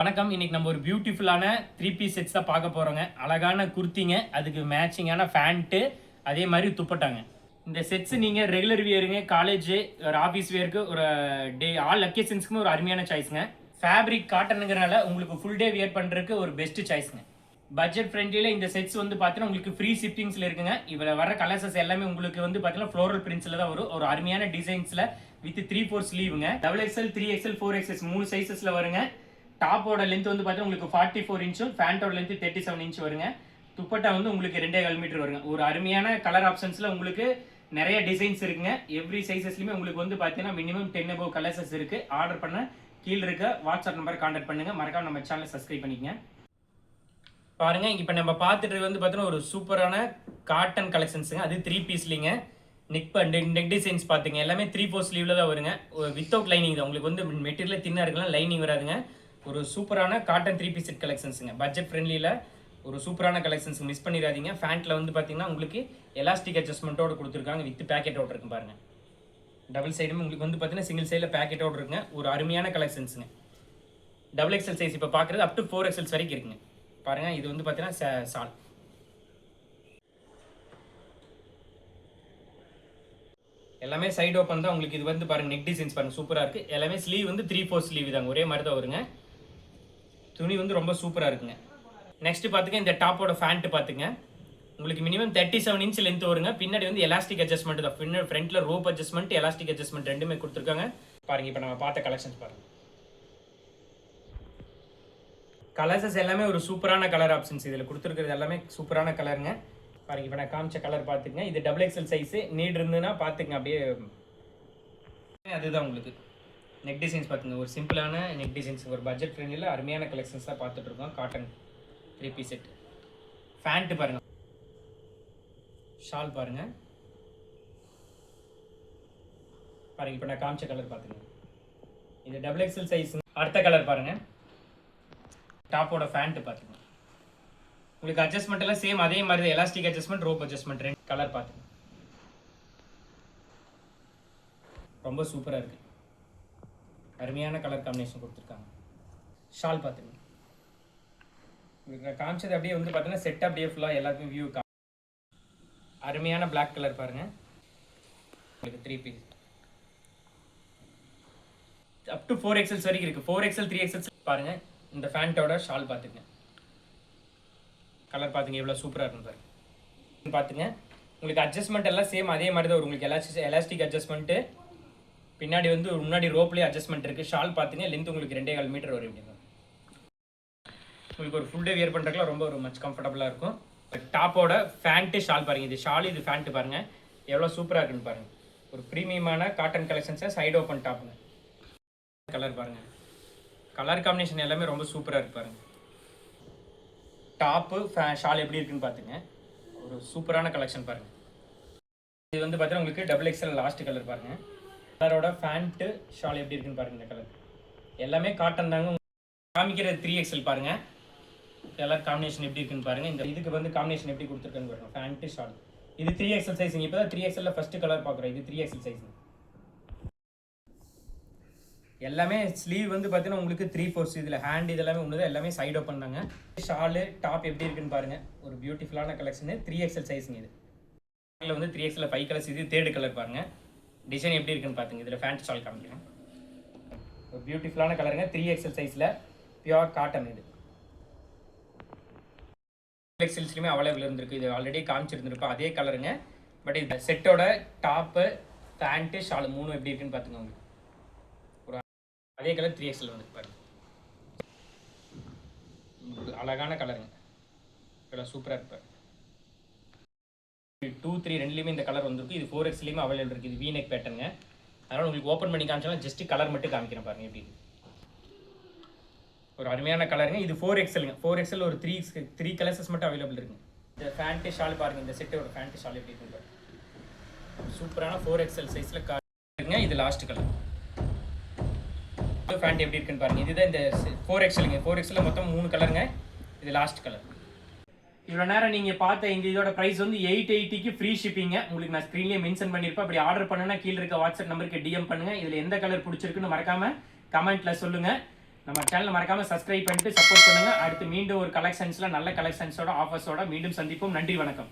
வணக்கம். இன்னைக்கு நம்ம ஒரு பியூட்டிஃபுல்லான 3 பீஸ் செட்ஸ் தான் பார்க்க போறோங்க. அழகான குர்த்திங்க, அதுக்கு மேட்சிங்கான ஃபேண்ட்டு, அதே மாதிரி துப்பட்டாங்க. இந்த செட்ஸ் நீங்க ரெகுலர் வியருங்க, காலேஜ், ஒரு ஆஃபீஸ் வியருக்கு, ஒரு டே ஆல் அக்கேஷன்ஸ்க்குமே ஒரு அருமையான சாய்ஸ்ங்க. ஃபேப்ரிக் காட்டனுங்கிறனால உங்களுக்கு ஃபுல் டே வியர் பண்றதுக்கு ஒரு பெஸ்ட் சாய்ஸ்ங்க. பட்ஜெட் ஃப்ரெண்ட்லியில் இந்த செட்ஸ் வந்து பார்த்தீங்கன்னா உங்களுக்கு ஃப்ரீ ஷிப்பிங்ஸில் இருக்குங்க. இதில் வர கலர்ஸஸ் எல்லாமே உங்களுக்கு வந்து பார்த்தீங்கன்னா ஃப்ளோரல் பிரிண்ட்ஸில் தான் வரும். ஒரு அருமையான டிசைன்ஸில் வித் 3/4 ஸ்லீவுங்க. XXL 3XL 4XS 3 சைஸஸில் வருங்க. டாப்போட லென்த் வந்து பார்த்தீங்கன்னா உங்களுக்கு 44 இன்ச்சும், பேண்டோட லென்த் 37 இன்ச் வருங்க. துப்பட்டா வந்து உங்களுக்கு 2.25 மீட்டர் வருங்க. ஒரு அருமையான கலர் ஆப்ஷன்ஸில் உங்களுக்கு நிறைய டிசைன்ஸ் இருக்குங்க. எவ்ரி சைஸஸ்லையுமே உங்களுக்கு வந்து பார்த்தீங்கன்னா மினிமம் 10 above கலர்ஸஸ் இருக்குது. ஆர்டர் பண்ண கீழே இருக்க வாட்ஸ்அப் நம்பர் கான்டாக்ட் பண்ணுங்கள். மறக்காம நம்ம சேனலை சப்ஸ்கிரைப் பண்ணிக்கங்க. பாருங்க, இப்போ நம்ம பார்த்துட்டு வந்து பார்த்தீங்கன்னா ஒரு சூப்பரான காட்டன் கலெக்ஷன்ஸுங்க. அது 3 பீஸ்லிங்க. நெக் டிசைன்ஸ் பார்த்துங்க, எல்லாமே 3/4 ஸ்லீவ்ல தான் வருங்க. வித்தவுட் லைனிங் தான். உங்களுக்கு வந்து மெட்டீரியல் தின்னாக இருக்கலாம், லைனிங் வராதுங்க. ஒரு சூப்பரான காட்டன் 3 பீஸ் செட் கலெக்ஷன்ஸுங்க. பட்ஜெட் ஃப்ரெண்ட்லியில் ஒரு சூப்பரான கலெக்ஷன்ஸ் மிஸ் பண்ணிடாதீங்க. ஃபேண்ட்டில் வந்து பார்த்தீங்கன்னா உங்களுக்கு எலாஸ்டிக் அட்ஜஸ்ட்மெண்ட்டோடு கொடுத்துருக்காங்க, வித் பேக்கெட்டோடு இருக்கும் பாருங்க. டபுள் சைடுமே உங்களுக்கு வந்து பார்த்தீங்கன்னா சிங்கிள் சைடில் பேக்கெட்டோடு இருக்குங்க. ஒரு அருமையான கலெக்ஷன்ஸுங்க. XXL சைஸ் இப்போ பார்க்குறது அப் டு 4XL வரைக்கும் இருக்குங்க. பாருங்கள், இது வந்து பார்த்தீங்கன்னா சால். எல்லாமே சைடு ஓப்பன் தான். உங்களுக்கு இது வந்து பாருங்கள், நெக் டிசைன்ஸ் பாருங்கள் சூப்பராக இருக்குது. எல்லாமே ஸ்லீவ் வந்து 3/4 ஸ்லீவ் தாங்க, ஒரே மாதிரி தான் வருங்க. துணி வந்து ரொம்ப சூப்பராக இருக்குங்க. நெக்ஸ்ட் பார்த்துங்க, இந்த டாப்போட ஃபேண்ட் பார்த்துங்க. உங்களுக்கு மினிமம் 37 இன்ச் லென்த் வருங்க. பின்னாடி வந்து எலாஸ்டிக் அட்ஜஸ்ட்மெண்ட் தான். பின்னாடி ஃப்ரண்ட்டில் ரோப் அட்ஜஸ்ட்மெண்ட், எலாஸ்டிக் அட்ஜஸ்ட்மெண்ட் ரெண்டுமே கொடுத்துருக்காங்க. பாருங்கள், இப்போ நம்ம பார்த்த கலெக்ஷன்ஸ் பாருங்கள். கலர்ஸஸ் எல்லாமே ஒரு சூப்பரான கலர் ஆப்ஷன்ஸ் இதில் கொடுத்துருக்கிறது எல்லாமே சூப்பரான கலருங்க. பாருங்க, இப்போ நான் காமிச்ச கலர் பார்த்துங்க. இது XXL சைஸு. நீட் இருந்துன்னா பார்த்துங்க, அப்படியே அதுதான் உங்களுக்கு. நெக் டிசைன்ஸ் பார்த்துங்க, ஒரு சிம்பிளான நெக் டிசைன்ஸ், ஒரு பட்ஜெட் ஃப்ரெண்ட்லியில் அருமையான கலெக்ஷன்ஸ் தான் பார்த்துட்டு இருக்கோம். Cotton 3 piece set. ஃபேண்ட்டு பாருங்கள், ஷால் பாருங்கள். பாருங்கள், இப்போ நான் காமிச்ச கலர் பார்த்துங்க. இது XXL சைஸுங்க. அடுத்த கலர் பாருங்கள். டாப்போட ஃபேண்ட்டு பார்த்துங்க. உங்களுக்கு அட்ஜஸ்ட்மெண்ட் எல்லாம் சேம் அதே மாதிரி தான். எலாஸ்டிக் அட்ஜஸ்ட்மெண்ட், ரோப் அட்ஜஸ்ட்மெண்ட், ரெண்டு கலர் பார்த்துங்க. ரொம்ப சூப்பராக இருக்குது. அருமையான கலர் காம்பினேஷன் கொடுத்துருக்காங்க. ஷால் பார்த்துங்க. உங்களுக்கு காமிச்சது அப்படியே வந்து பார்த்தீங்கன்னா செட் அப்படியே ஃபுல்லாக எல்லாத்துக்கும் வியூ அருமையான பிளாக் கலர் பாருங்கள். உங்களுக்கு 3 பீஸ் அப் டு 4XL வரைக்கும் இருக்குது. 4XL 3XL பாருங்கள். இந்த ஃபேண்ட்டோட ஷால் பார்த்துங்க. கலர் பார்த்துங்க, எவ்வளோ சூப்பராக இருக்கும் பாருங்க. பார்த்துங்க, உங்களுக்கு அட்ஜஸ்ட்மெண்ட் எல்லாம் சேம் அதே மாதிரி தான் வரும். உங்களுக்கு எலாஸ்டிக் அட்ஜஸ்ட்மெண்ட்டு, பின்னாடி வந்து முன்னாடி ரோப்லேயே அட்ஜஸ்ட்மெண்ட் இருக்குது. ஷால் பார்த்துங்க, லென்த் உங்களுக்கு 2.25 மீட்டர் வரும். இப்படி உங்களுக்கு ஒரு ஃபுல் டே வியர் பண்ணுறதுக்குலாம் ரொம்ப ஒரு மச் கம்ஃபர்டபுளாக இருக்கும். டாப்போட ஃபேண்ட்டு ஷால் பாருங்கள். இது ஷால், இது ஃபேண்ட்டு பாருங்கள், எவ்வளோ சூப்பராக இருக்குன்னு பாருங்கள். ஒரு ப்ரீமியமான காட்டன் கலெக்ஷன்ஸை சைடு ஓப்பன் டாப்புங்க. கலர் பாருங்கள், கலர் காம்பினேஷன் எல்லாமே ரொம்ப சூப்பராக இருக்கு பாருங்கள். டாப்பு ஷால் எப்படி இருக்குன்னு பார்த்துங்க. ஒரு சூப்பரான கலெக்ஷன் பாருங்கள். இது வந்து பார்த்தீங்கன்னா உங்களுக்கு XXL லாஸ்ட் கலர் பாருங்கள். கலரோட ஃபேண்ட்டு ஷால் எப்படி இருக்குன்னு பாருங்கள். இந்த கலர் எல்லாமே காட்டன் தாங்க. காமிக்கிறது 3XL பாருங்கள். கலர் காம்பினேஷன் எப்படி இருக்குன்னு பாருங்கள். இந்த இதுக்கு வந்து காம்பினேஷன் எப்படி கொடுத்துருக்குன்னு பாருங்கள். ஃபேண்ட்டு ஷால் இது 3XL சைஸுங்க. இப்போ தான் 3XL ஃபஸ்ட்டு கலர் பார்க்குறோம். இது 3XL சைஸுங்க. எல்லாமே ஸ்லீவ் வந்து பார்த்தீங்கன்னா உங்களுக்கு 3/4. இதில் ஹேண்ட் இதெல்லாமே ஒன்று தான். எல்லாமே சைடு ஓப்பன் தாங்க. ஷாலு டாப் எப்படி இருக்குன்னு பாருங்கள். ஒரு பியூட்டிஃபுல்லான கலெக்ஷனு. 3XL சைஸுங்க. இது இதில் வந்து 3XL 5 கலர்ஸ். இது 3rd கலர் பாருங்கள். டிசைன் எப்படி இருக்குன்னு பார்த்துங்க. இதில் ஃபேண்ட் ஷால் காமிக்கிறேன். ஒரு பியூட்டிஃபுல்லான கலருங்க. 3XL சைஸில் பியூர் காட்டன். இது XXLஸ்லையுமே அவைலபிள் இருந்திருக்கு. இது ஆல்ரெடி காமிச்சிருந்துருப்போம், அதே கலருங்க. பட் இது செட்டோட டாப்பு பேண்ட்டு ஷால் 3 எப்படி இருக்குன்னு பார்த்துங்க. உங்களுக்கு அதே கலர் 3XL வந்து பாருங்க. அழகான கலருங்க, இவ்வளோ சூப்பராக இருப்பார். 2, 3 ரெண்டுலேயுமே இந்த கலர் வந்துருக்கு. இது 4XLலையுமே அவைலபிள் இருக்குது. இது V-neck பேட்டர்னுங்க. அதனால் உங்களுக்கு ஓப்பன் பண்ணி காமிச்சாலும் ஜஸ்ட் கலர் மட்டும் காமிக்கிறேன் பாருங்கள் எப்படி. ஒரு அருமையான கலருங்க. இது 4XLங்க. 4XL ஒரு 3 கலர்ஸஸ் மட்டும் அவைலபிள் இருக்குங்க. இந்த ஃபேண்ட்டு ஷால் பாருங்கள். இந்த செட்டோட ஃபேண்ட்டு ஷால் எப்படி இருக்குங்க. சூப்பரான 4XL சைஸில் இருக்குங்க. இது லாஸ்ட் கலர். ஃபேண்ட் எப்படி இருக்குன்னு பாருங்கள். இதுதான் இந்த 4XLங்க. 4XL மொத்தம் 3 கலருங்க. இது லாஸ்ட் கலர். இவ்வளோ நேரம் நீங்கள் பார்த்த இதோட ப்ரைஸ் வந்து 880க்கு ஃப்ரீ ஷிப்பிங்க. உங்களுக்கு நான் ஸ்க்ரீன்லேயே மென்ஷன் பண்ணியிருப்பேன். அப்படி ஆர்டர் பண்ணுன்னா கீழே இருக்க வாட்ஸ்அப் நம்பருக்கு DM பண்ணுங்கள். இதில் எந்த கலர் பிடிச்சிருக்குன்னு மறக்காமல் கமெண்ட்டில் சொல்லுங்கள். நம்ம சேனலை மறக்காம சப்ஸ்கிரைப் பண்ணிட்டு சப்போர்ட் பண்ணுங்க. அடுத்து மீண்டும் ஒரு கலெக்ஷன்ஸ்ல நல்ல கலெக்ஷன்ஸோட ஆஃபர்ஸோட மீண்டும் சந்திப்போம். நன்றி, வணக்கம்.